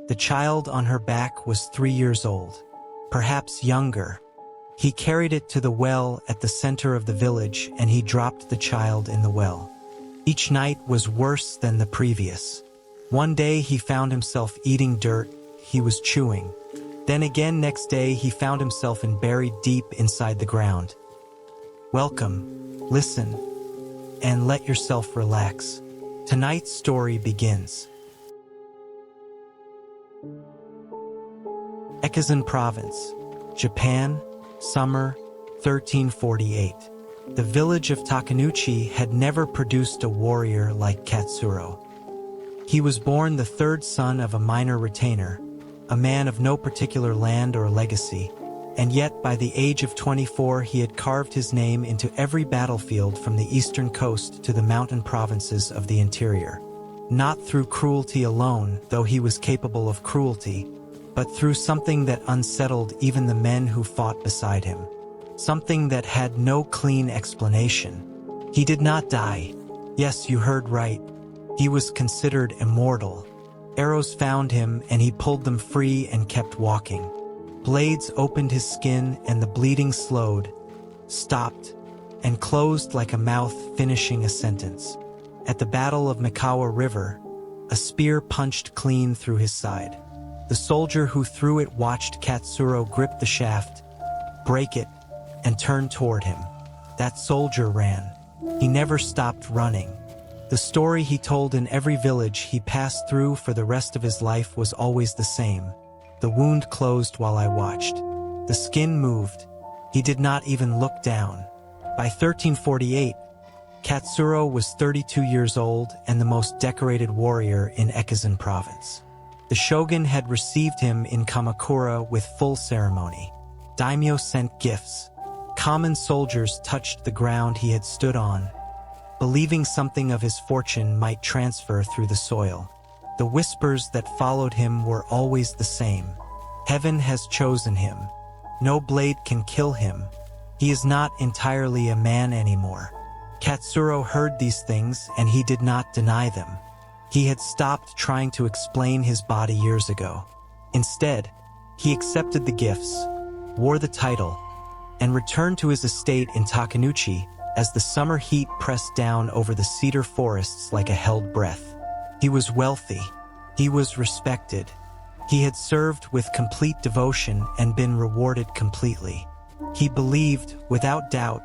The child on her back was 3 years old, perhaps younger. He carried it to the well at the center of the village, and he dropped the child in the well. Each night was worse than the previous. One day he found himself eating dirt he was chewing. Then again next day he found himself buried deep inside the ground. Welcome, listen, and let yourself relax. Tonight's story begins. Echizen Province, Japan, summer, 1348. The village of Takenouchi had never produced a warrior like Katsuro. He was born the third son of a minor retainer, a man of no particular land or legacy, and yet by the age of 24 he had carved his name into every battlefield from the eastern coast to the mountain provinces of the interior. Not through cruelty alone, though he was capable of cruelty, but through something that unsettled even the men who fought beside him. Something that had no clean explanation. He did not die. Yes, you heard right. He was considered immortal. Arrows found him and he pulled them free and kept walking. Blades opened his skin and the bleeding slowed, stopped, and closed like a mouth finishing a sentence. At the Battle of Mikawa River, a spear punched clean through his side. The soldier who threw it watched Katsuro grip the shaft, break it, and turn toward him. That soldier ran. He never stopped running. The story he told in every village he passed through for the rest of his life was always the same. The wound closed while I watched. The skin moved. He did not even look down. By 1348, Katsuro was 32 years old and the most decorated warrior in Echizen Province. The shogun had received him in Kamakura with full ceremony. Daimyo sent gifts. Common soldiers touched the ground he had stood on, believing something of his fortune might transfer through the soil. The whispers that followed him were always the same. Heaven has chosen him. No blade can kill him. He is not entirely a man anymore. Katsuro heard these things and he did not deny them. He had stopped trying to explain his body years ago. Instead, he accepted the gifts, wore the title, and returned to his estate in Takenouchi as the summer heat pressed down over the cedar forests like a held breath. He was wealthy. He was respected. He had served with complete devotion and been rewarded completely. He believed, without doubt,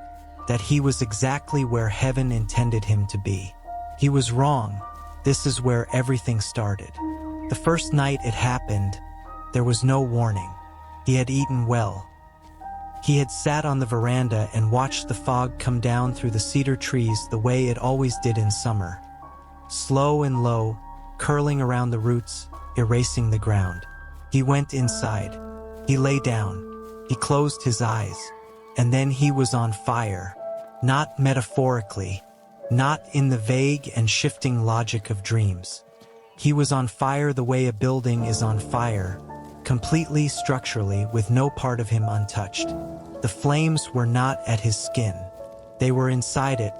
that he was exactly where heaven intended him to be. He was wrong. This is where everything started. The first night it happened, there was no warning. He had eaten well. He had sat on the veranda and watched the fog come down through the cedar trees the way it always did in summer. Slow and low, curling around the roots, erasing the ground. He went inside. He lay down. He closed his eyes. And then he was on fire. Not metaphorically. Not in the vague and shifting logic of dreams. He was on fire the way a building is on fire, completely structurally with no part of him untouched. The flames were not at his skin. They were inside it,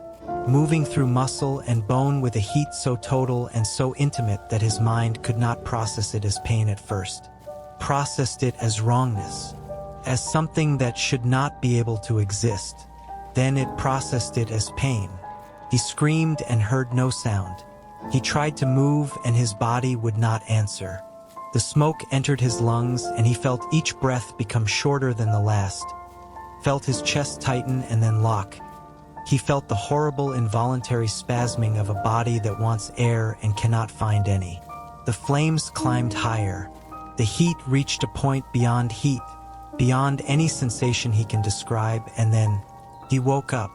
moving through muscle and bone with a heat so total and so intimate that his mind could not process it as pain at first. Processed it as wrongness, as something that should not be able to exist. Then it processed it as pain. He screamed and heard no sound. He tried to move and his body would not answer. The smoke entered his lungs and he felt each breath become shorter than the last. Felt his chest tighten and then lock. He felt the horrible involuntary spasming of a body that wants air and cannot find any. The flames climbed higher. The heat reached a point beyond heat, beyond any sensation he can describe, and then he woke up.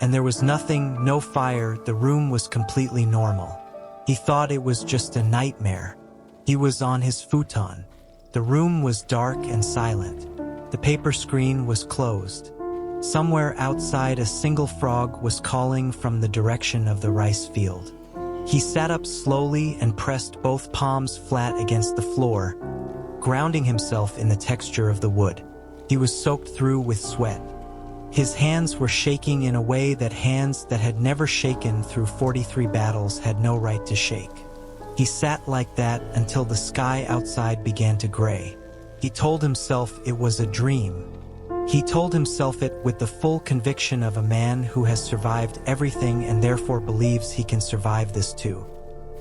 And there was nothing, no fire, the room was completely normal. He thought it was just a nightmare. He was on his futon. The room was dark and silent. The paper screen was closed. Somewhere outside a single frog was calling from the direction of the rice field. He sat up slowly and pressed both palms flat against the floor, grounding himself in the texture of the wood. He was soaked through with sweat. His hands were shaking in a way that hands that had never shaken through 43 battles had no right to shake. He sat like that until the sky outside began to gray. He told himself it was a dream. He told himself it with the full conviction of a man who has survived everything and therefore believes he can survive this too.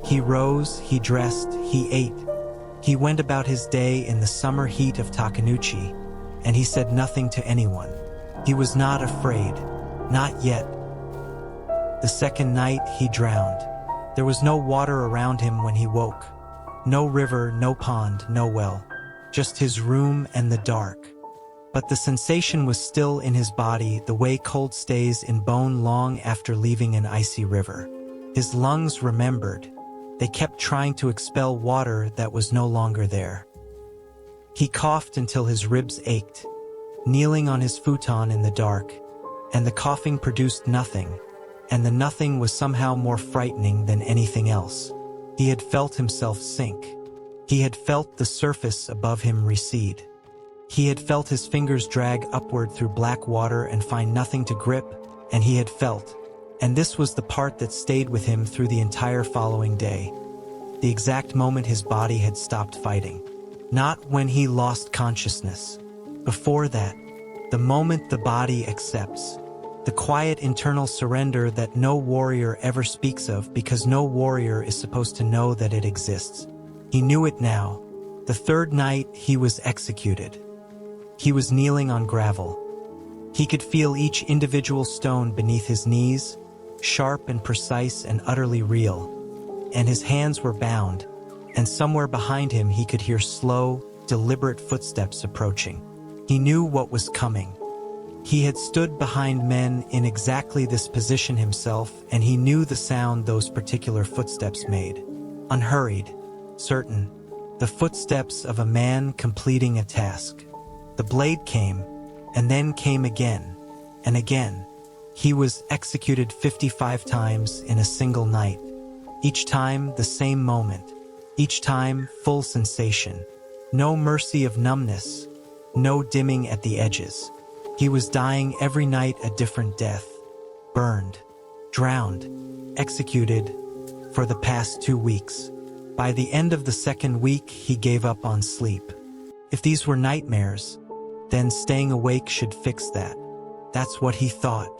He rose, he dressed, he ate. He went about his day in the summer heat of Takenouchi, and he said nothing to anyone. He was not afraid. Not yet. The second night he drowned. There was no water around him when he woke. No river, no pond, no well. Just his room and the dark. But the sensation was still in his body, the way cold stays in bone long after leaving an icy river. His lungs remembered. They kept trying to expel water that was no longer there. He coughed until his ribs ached, kneeling on his futon in the dark, and the coughing produced nothing, and the nothing was somehow more frightening than anything else. He had felt himself sink. He had felt the surface above him recede. He had felt his fingers drag upward through black water and find nothing to grip, and he had felt, and this was the part that stayed with him through the entire following day, the exact moment his body had stopped fighting. Not when he lost consciousness. Before that, the moment the body accepts, the quiet internal surrender that no warrior ever speaks of because no warrior is supposed to know that it exists. He knew it now. The third night he was executed. He was kneeling on gravel. He could feel each individual stone beneath his knees, sharp and precise and utterly real. And his hands were bound, and somewhere behind him he could hear slow, deliberate footsteps approaching. He knew what was coming. He had stood behind men in exactly this position himself, and he knew the sound those particular footsteps made. Unhurried, certain, the footsteps of a man completing a task. The blade came, and then came again, and again. He was executed 55 times in a single night. Each time the same moment. Each time full sensation. No mercy of numbness. No dimming at the edges. He was dying every night a different death. Burned. Drowned. Executed. For the past 2 weeks. By the end of the second week, he gave up on sleep. If these were nightmares, then staying awake should fix that. That's what he thought.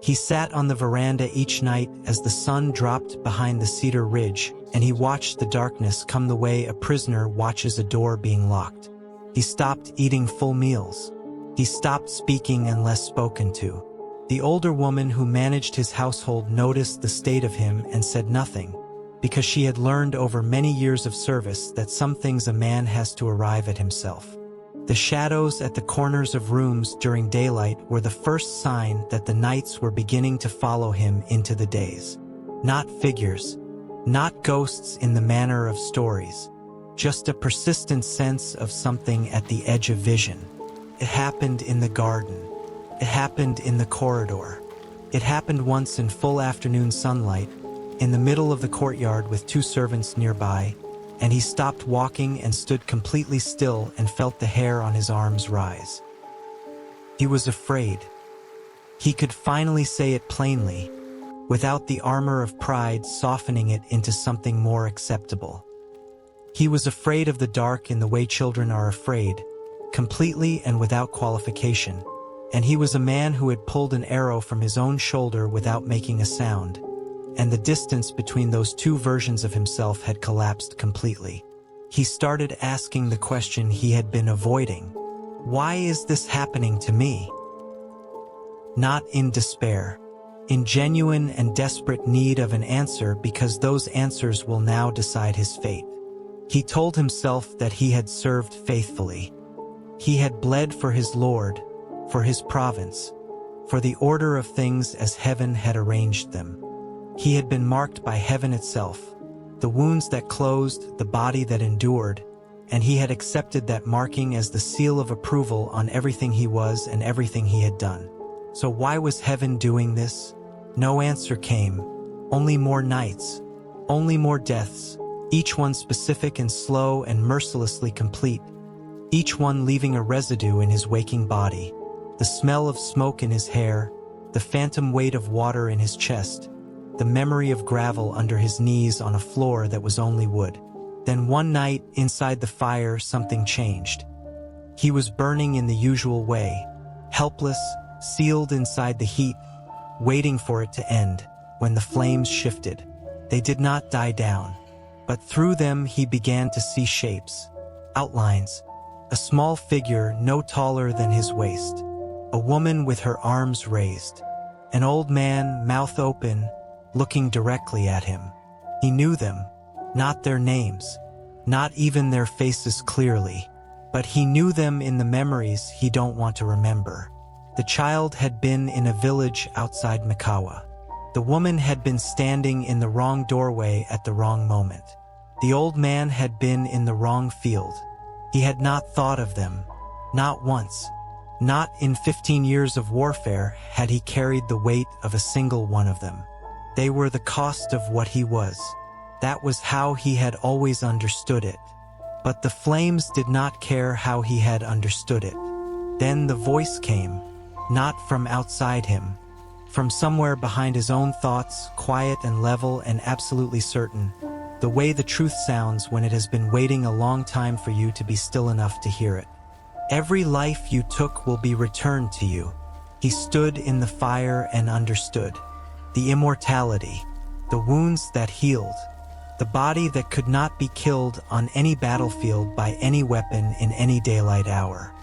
He sat on the veranda each night as the sun dropped behind the cedar ridge, and he watched the darkness come the way a prisoner watches a door being locked. He stopped eating full meals. He stopped speaking unless spoken to. The older woman who managed his household noticed the state of him and said nothing, because she had learned over many years of service that some things a man has to arrive at himself. The shadows at the corners of rooms during daylight were the first sign that the nights were beginning to follow him into the days. Not figures, not ghosts in the manner of stories, just a persistent sense of something at the edge of vision. It happened in the garden. It happened in the corridor. It happened once in full afternoon sunlight, in the middle of the courtyard with 2 servants nearby, and he stopped walking and stood completely still and felt the hair on his arms rise. He was afraid. He could finally say it plainly, without the armor of pride softening it into something more acceptable. He was afraid of the dark in the way children are afraid, completely and without qualification, and he was a man who had pulled an arrow from his own shoulder without making a sound. And the distance between those 2 versions of himself had collapsed completely. He started asking the question he had been avoiding. Why is this happening to me? Not in despair. In genuine and desperate need of an answer, because those answers will now decide his fate. He told himself that he had served faithfully. He had bled for his Lord, for his province, for the order of things as heaven had arranged them. He had been marked by heaven itself, the wounds that closed, the body that endured, and he had accepted that marking as the seal of approval on everything he was and everything he had done. So why was heaven doing this? No answer came. Only more nights. Only more deaths, each one specific and slow and mercilessly complete, each one leaving a residue in his waking body, the smell of smoke in his hair, the phantom weight of water in his chest, the memory of gravel under his knees on a floor that was only wood. Then one night, inside the fire, something changed. He was burning in the usual way, helpless, sealed inside the heat, waiting for it to end. When the flames shifted, they did not die down, but through them he began to see shapes, outlines, a small figure no taller than his waist, a woman with her arms raised, an old man, mouth open, looking directly at him. He knew them, not their names, not even their faces clearly, but he knew them in the memories he don't want to remember. The child had been in a village outside Mikawa. The woman had been standing in the wrong doorway at the wrong moment. The old man had been in the wrong field. He had not thought of them, not once. Not in 15 years of warfare had he carried the weight of a single one of them. They were the cost of what he was. That was how he had always understood it. But the flames did not care how he had understood it. Then the voice came, not from outside him, from somewhere behind his own thoughts, quiet and level and absolutely certain, the way the truth sounds when it has been waiting a long time for you to be still enough to hear it. Every life you took will be returned to you. He stood in the fire and understood. The immortality, the wounds that healed, the body that could not be killed on any battlefield by any weapon in any daylight hour.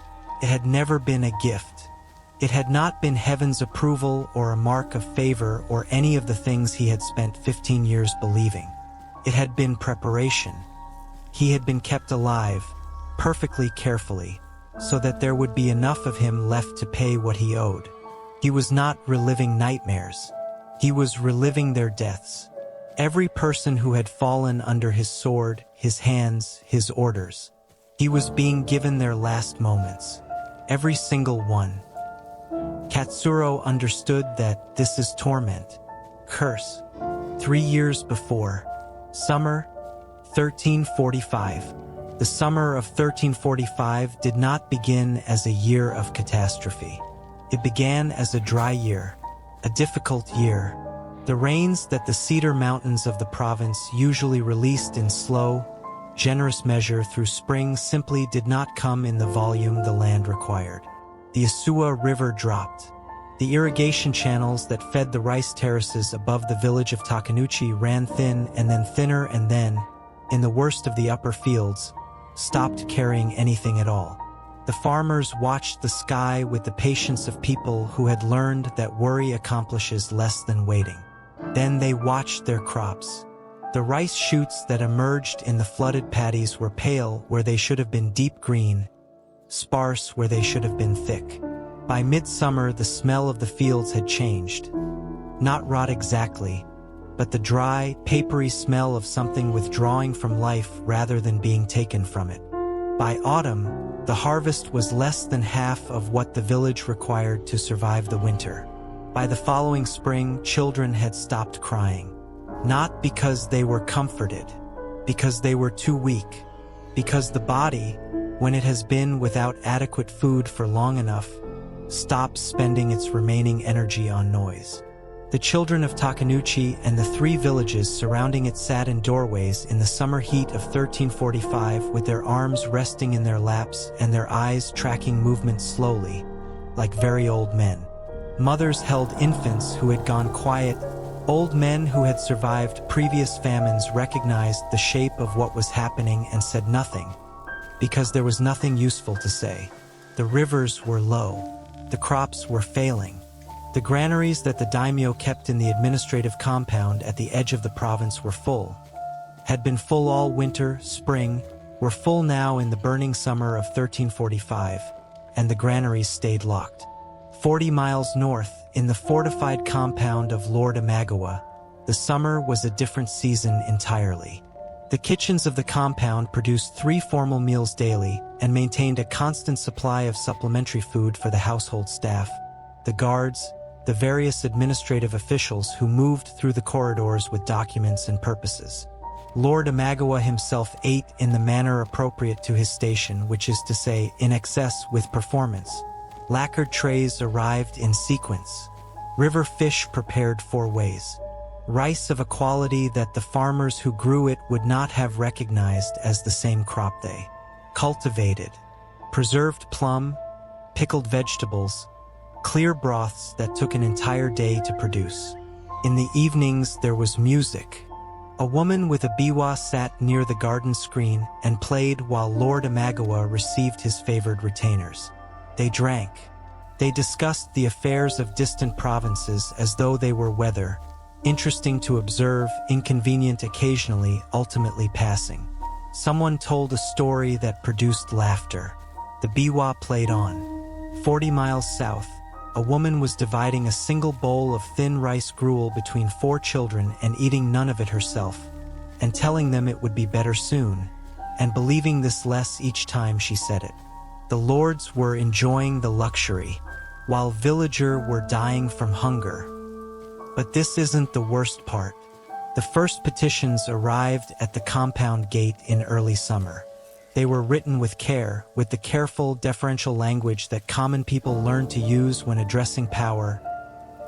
It had never been a gift. It had not been heaven's approval or a mark of favor or any of the things he had spent 15 years believing. It had been preparation. He had been kept alive, perfectly carefully, so that there would be enough of him left to pay what he owed. He was not reliving nightmares. He was reliving their deaths. Every person who had fallen under his sword, his hands, his orders. He was being given their last moments. Every single one. Katsuro understood that this is torment, curse. 3 years before, summer, 1345. The summer of 1345 did not begin as a year of catastrophe. It began as a dry year, a difficult year. The rains that the cedar mountains of the province usually released in slow, generous measure through spring simply did not come in the volume the land required. The Asuwa River dropped. The irrigation channels that fed the rice terraces above the village of Takenouchi ran thin and then thinner and then, in the worst of the upper fields, stopped carrying anything at all. The farmers watched the sky with the patience of people who had learned that worry accomplishes less than waiting. Then they watched their crops. The rice shoots that emerged in the flooded paddies were pale where they should have been deep green, sparse where they should have been thick. By midsummer, the smell of the fields had changed. Not rot exactly, but the dry, papery smell of something withdrawing from life rather than being taken from it. By autumn, the harvest was less than half of what the village required to survive the winter. By the following spring, children had stopped crying. Not because they were comforted, because they were too weak, because the body, when it has been without adequate food for long enough, stops spending its remaining energy on noise. The children of Takenouchi and the 3 villages surrounding it sat in doorways in the summer heat of 1345 with their arms resting in their laps and their eyes tracking movement slowly, like very old men. Mothers held infants who had gone quiet. Old men who had survived previous famines recognized the shape of what was happening and said nothing, because there was nothing useful to say. The rivers were low. The crops were failing. The granaries that the daimyo kept in the administrative compound at the edge of the province were full. Had been full all winter, spring, were full now in the burning summer of 1345, and the granaries stayed locked. 40 miles north, in the fortified compound of Lord Imagawa, the summer was a different season entirely. The kitchens of the compound produced 3 formal meals daily and maintained a constant supply of supplementary food for the household staff, the guards, the various administrative officials who moved through the corridors with documents and purposes. Lord Imagawa himself ate in the manner appropriate to his station, which is to say, in excess with performance. Lacquered trays arrived in sequence. River fish prepared 4 ways. rice of a quality that the farmers who grew it would not have recognized as the same crop they cultivated. Preserved plum, pickled vegetables, clear broths that took an entire day to produce. In the evenings there was music. A woman with a biwa sat near the garden screen and played while Lord Imagawa received his favored retainers. They drank. They discussed the affairs of distant provinces as though they were weather, interesting to observe, inconvenient occasionally, ultimately passing. Someone told a story that produced laughter. The biwa played on. 40 miles south, a woman was dividing a single bowl of thin rice gruel between 4 children and eating none of it herself, and telling them it would be better soon, and believing this less each time she said it. The lords were enjoying the luxury, while villagers were dying from hunger. But this isn't the worst part. The first petitions arrived at the compound gate in early summer. They were written with care, with the careful, deferential language that common people learn to use when addressing power,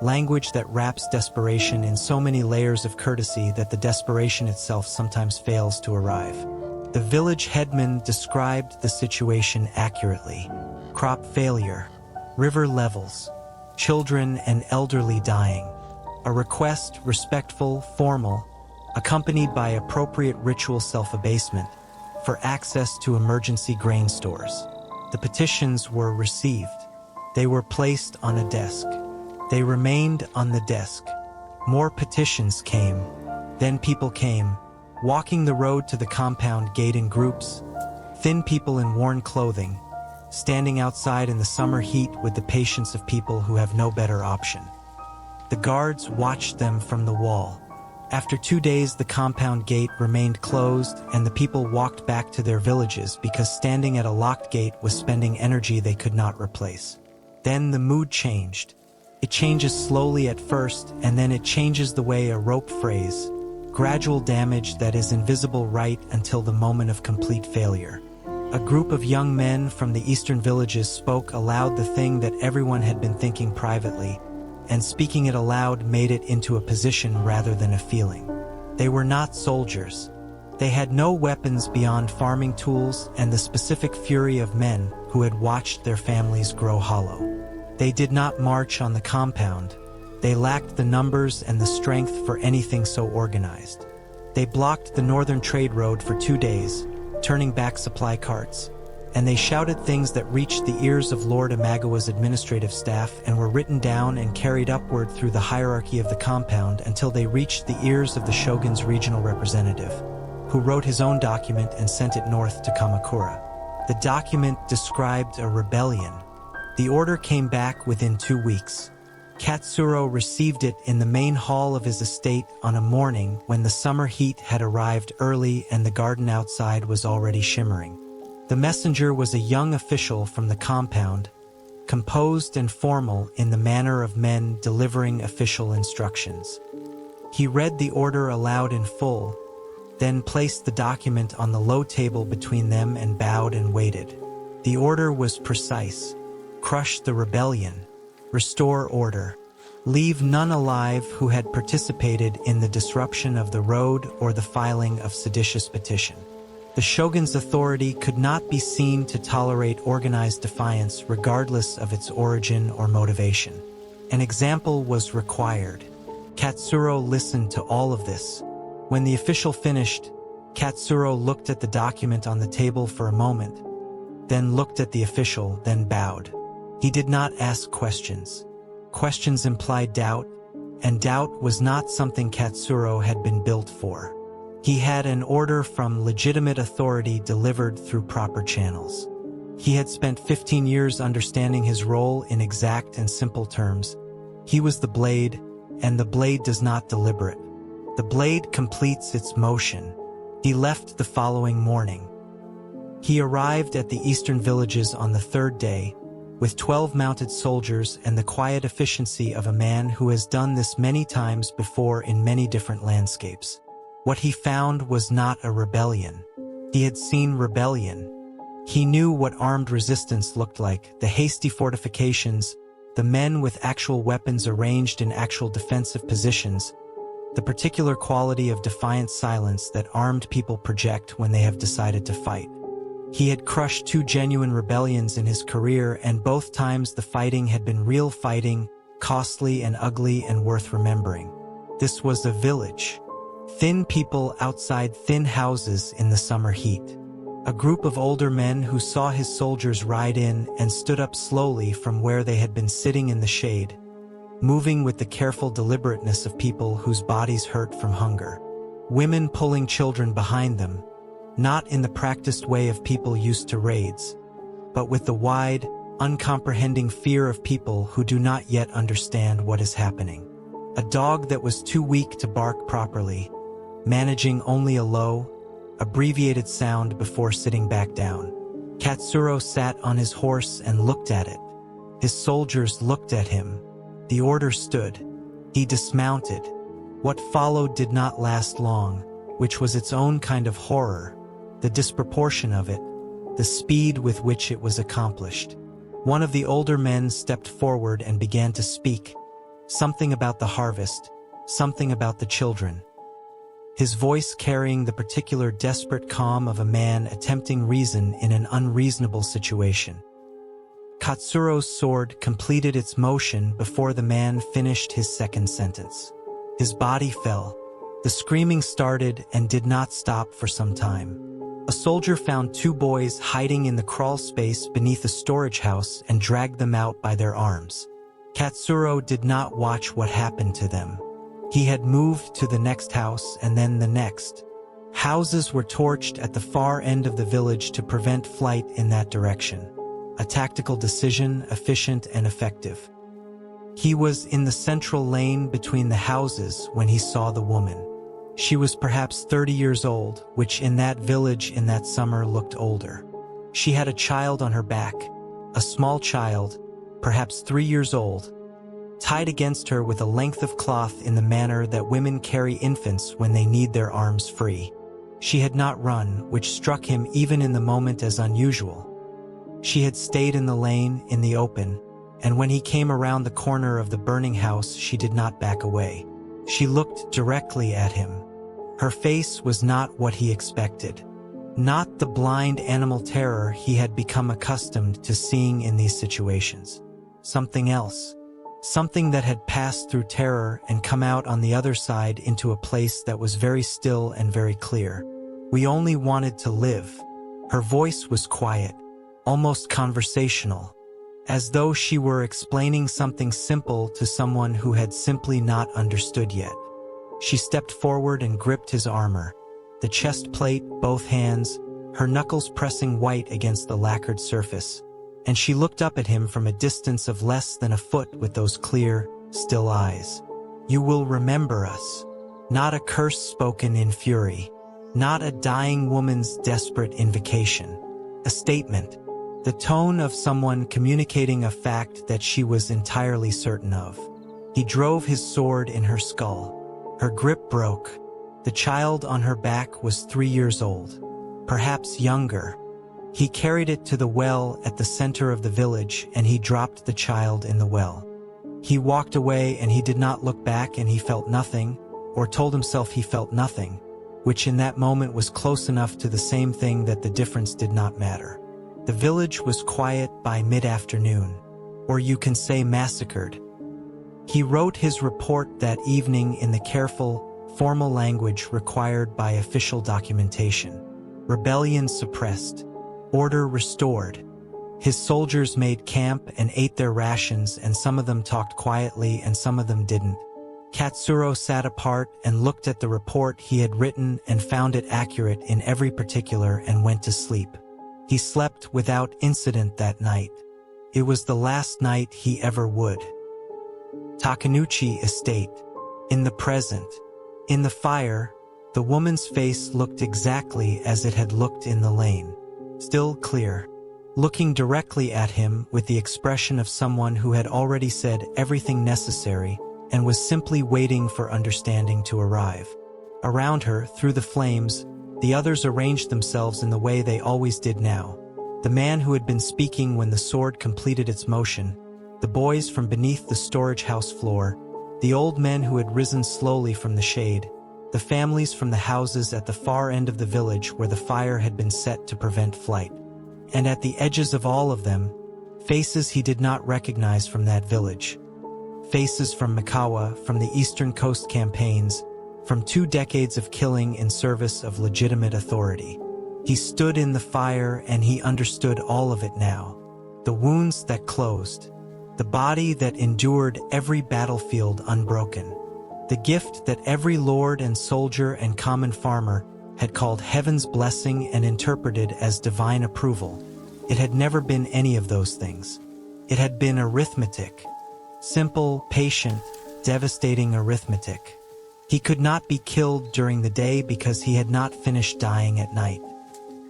language that wraps desperation in so many layers of courtesy that the desperation itself sometimes fails to arrive. The village headman described the situation accurately. Crop failure, river levels, children and elderly dying. A request, respectful, formal, accompanied by appropriate ritual self-abasement, for access to emergency grain stores. The petitions were received. They were placed on a desk. They remained on the desk. More petitions came. Then people came, walking the road to the compound gate in groups, thin people in worn clothing, standing outside in the summer heat with the patience of people who have no better option. The guards watched them from the wall. After 2 days, the compound gate remained closed, and the people walked back to their villages because standing at a locked gate was spending energy they could not replace. Then the mood changed. It changes slowly at first, and then it changes the way a rope frays, gradual damage that is invisible right until the moment of complete failure. A group of young men from the eastern villages spoke aloud the thing that everyone had been thinking privately, and speaking it aloud made it into a position rather than a feeling. They were not soldiers. They had no weapons beyond farming tools and the specific fury of men who had watched their families grow hollow. They did not march on the compound. They lacked the numbers and the strength for anything so organized. They blocked the northern trade road for 2 days, turning back supply carts, and they shouted things that reached the ears of Lord Imagawa's administrative staff and were written down and carried upward through the hierarchy of the compound until they reached the ears of the shogun's regional representative, who wrote his own document and sent it north to Kamakura. The document described a rebellion. The order came back within 2 weeks. Katsuro received it in the main hall of his estate on a morning when the summer heat had arrived early and the garden outside was already shimmering. The messenger was a young official from the compound, composed and formal in the manner of men delivering official instructions. He read the order aloud in full, then placed the document on the low table between them and bowed and waited. The order was precise. Crush the rebellion. Restore order. Leave none alive who had participated in the disruption of the road or the filing of seditious petition. The shogun's authority could not be seen to tolerate organized defiance regardless of its origin or motivation. An example was required. Katsuro listened to all of this. When the official finished, Katsuro looked at the document on the table for a moment, then looked at the official, then bowed. He did not ask questions. Questions implied doubt, and doubt was not something Katsuro had been built for. He had an order from legitimate authority delivered through proper channels. He had spent 15 years understanding his role in exact and simple terms. He was the blade, and the blade does not deliberate. The blade completes its motion. He left the following morning. He arrived at the eastern villages on the 3rd day, with 12 mounted soldiers and the quiet efficiency of a man who has done this many times before in many different landscapes. What he found was not a rebellion. He had seen rebellion. He knew what armed resistance looked like, the hasty fortifications, the men with actual weapons arranged in actual defensive positions, the particular quality of defiant silence that armed people project when they have decided to fight. He had crushed 2 genuine rebellions in his career, and both times the fighting had been real fighting, costly and ugly and worth remembering. This was a village. Thin people outside thin houses in the summer heat. A group of older men who saw his soldiers ride in and stood up slowly from where they had been sitting in the shade, moving with the careful deliberateness of people whose bodies hurt from hunger. Women pulling children behind them, not in the practiced way of people used to raids, but with the wide, uncomprehending fear of people who do not yet understand what is happening. A dog that was too weak to bark properly, managing only a low, abbreviated sound before sitting back down. Katsuro sat on his horse and looked at it. His soldiers looked at him. The order stood. He dismounted. What followed did not last long, which was its own kind of horror, the disproportion of it, the speed with which it was accomplished. One of the older men stepped forward and began to speak, something about the harvest, something about the children. His voice carrying the particular desperate calm of a man attempting reason in an unreasonable situation. Katsuro's sword completed its motion before the man finished his second sentence. His body fell. The screaming started and did not stop for some time. A soldier found 2 boys hiding in the crawl space beneath a storage house and dragged them out by their arms. Katsuro did not watch what happened to them. He had moved to the next house and then the next. Houses were torched at the far end of the village to prevent flight in that direction. A tactical decision, efficient and effective. He was in the central lane between the houses when he saw the woman. She was perhaps 30 years old, which in that village in that summer looked older. She had a child on her back, a small child, perhaps 3 years old, tied against her with a length of cloth in the manner that women carry infants when they need their arms free. She had not run, which struck him even in the moment as unusual. She had stayed in the lane, in the open, and when he came around the corner of the burning house, she did not back away. She looked directly at him. Her face was not what he expected. Not the blind animal terror he had become accustomed to seeing in these situations. Something else. Something that had passed through terror and come out on the other side into a place that was very still and very clear. We only wanted to live. Her voice was quiet, almost conversational, as though she were explaining something simple to someone who had simply not understood yet. She stepped forward and gripped his armor, the chest plate, both hands, her knuckles pressing white against the lacquered surface, and she looked up at him from a distance of less than a foot with those clear, still eyes. You will remember us. Not a curse spoken in fury, not a dying woman's desperate invocation. A statement, the tone of someone communicating a fact that she was entirely certain of. He drove his sword in her skull. Her grip broke. The child on her back was 3 years old, perhaps younger. He carried it to the well at the center of the village, and he dropped the child in the well. He walked away and he did not look back, and he felt nothing, or told himself he felt nothing, which in that moment was close enough to the same thing that the difference did not matter. The village was quiet by mid-afternoon, or you can say massacred. He wrote his report that evening in the careful, formal language required by official documentation. Rebellion suppressed. Order restored. His soldiers made camp and ate their rations, and some of them talked quietly and some of them didn't. Katsuro sat apart and looked at the report he had written and found it accurate in every particular and went to sleep. He slept without incident that night. It was the last night he ever would. Takenouchi Estate. In the present. In the fire, the woman's face looked exactly as it had looked in the lane. Still clear. Looking directly at him with the expression of someone who had already said everything necessary and was simply waiting for understanding to arrive. Around her, through the flames, the others arranged themselves in the way they always did now. The man who had been speaking when the sword completed its motion, the boys from beneath the storage house floor, The old men who had risen slowly from the shade, the families from the houses at the far end of the village where the fire had been set to prevent flight. And at the edges of all of them, faces he did not recognize from that village. Faces from Mikawa, from the Eastern Coast campaigns, from 2 decades of killing in service of legitimate authority. He stood in the fire and he understood all of it now. The wounds that closed. The body that endured every battlefield unbroken. The gift that every lord and soldier and common farmer had called heaven's blessing and interpreted as divine approval. It had never been any of those things. It had been arithmetic. Simple, patient, devastating arithmetic. He could not be killed during the day because he had not finished dying at night.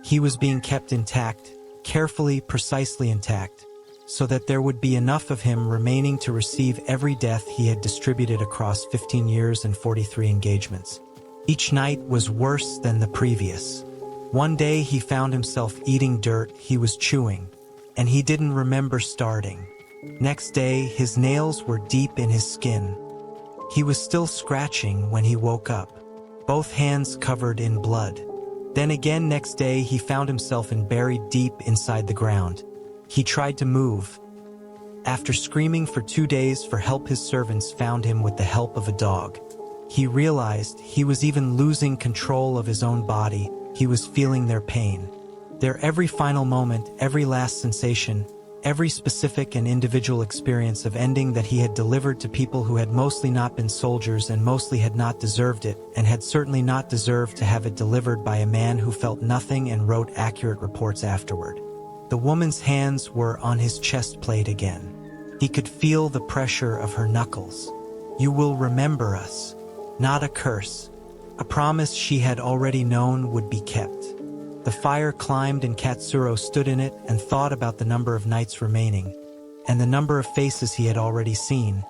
He was being kept intact, carefully, precisely intact, so that there would be enough of him remaining to receive every death he had distributed across 15 years and 43 engagements. Each night was worse than the previous. One day he found himself eating dirt he was chewing, and he didn't remember starting. Next day, his nails were deep in his skin. He was still scratching when he woke up, both hands covered in blood. Then again next day he found himself buried deep inside the ground. He tried to move. After screaming for 2 days for help, his servants found him with the help of a dog. He realized he was even losing control of his own body. He was feeling their pain. Their every final moment, every last sensation, every specific and individual experience of ending that he had delivered to people who had mostly not been soldiers and mostly had not deserved it, and had certainly not deserved to have it delivered by a man who felt nothing and wrote accurate reports afterward. The woman's hands were on his chest plate again. He could feel the pressure of her knuckles. You will remember us. Not a curse. A promise she had already known would be kept. The fire climbed and Katsuro stood in it and thought about the number of nights remaining, and the number of faces he had already seen,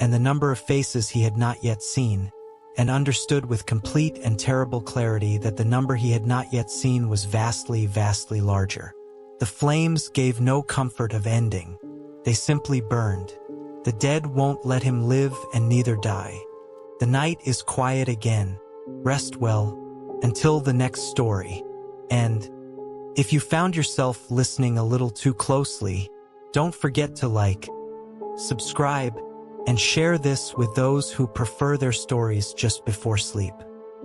and the number of faces he had not yet seen, and understood with complete and terrible clarity that the number he had not yet seen was vastly, vastly larger. The flames gave no comfort of ending. They simply burned. The dead won't let him live and neither die. The night is quiet again. Rest well, until the next story. And if you found yourself listening a little too closely, don't forget to like, subscribe, and share this with those who prefer their stories just before sleep.